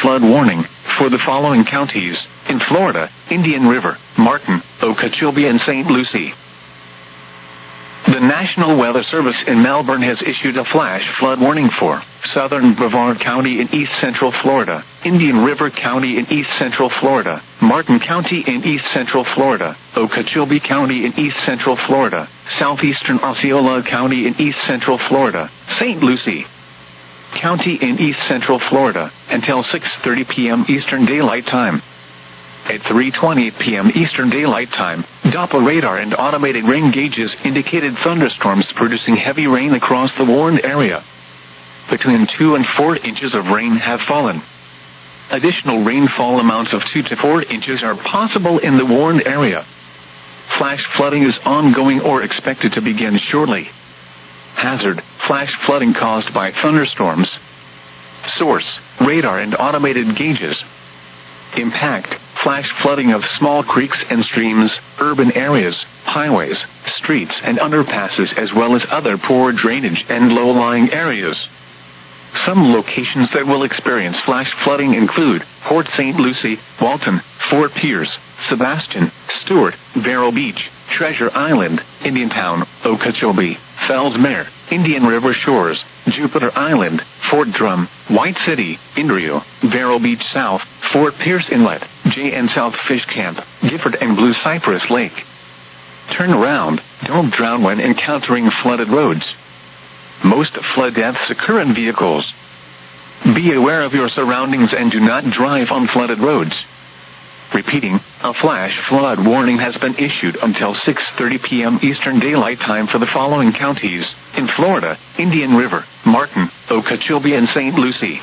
flood warning for the following counties in Florida: Indian River, Martin, Okeechobee, and St. Lucie. The National Weather Service in Melbourne has issued a flash flood warning for southern Brevard County in east central Florida, Indian River County in east central Florida, Martin County in east central Florida, Okeechobee County in east central Florida, southeastern Osceola County in east central Florida, St. Lucie County in east central Florida, until 6:30 p.m. Eastern Daylight Time. At 3:20 p.m. Eastern Daylight Time, Doppler radar and automated rain gauges indicated thunderstorms producing heavy rain across the warned area. Between 2 and 4 inches of rain have fallen. Additional rainfall amounts of 2 to 4 inches are possible in the warned area. Flash flooding is ongoing or expected to begin shortly. Hazard: flash flooding caused by thunderstorms. Source: radar and automated gauges. Impact: flash flooding of small creeks and streams, urban areas, highways, streets and underpasses, as well as other poor drainage and low-lying areas. Some locations that will experience flash flooding include Port St. Lucie, Walton, Fort Pierce, Sebastian, Stewart, Vero Beach, Treasure Island, Indiantown, Okeechobee, Fellsmere, Indian River Shores, Jupiter Island, Fort Drum, White City, Indrio, Vero Beach South, Fort Pierce Inlet, J&N South Fish Camp, Gifford and Blue Cypress Lake. Turn around. Don't drown when encountering flooded roads. Most flood deaths occur in vehicles. Be aware of your surroundings and do not drive on flooded roads. Repeating, a flash flood warning has been issued until 6:30 p.m. Eastern Daylight Time for the following counties in Florida: Indian River, Martin, Okeechobee, and St. Lucie.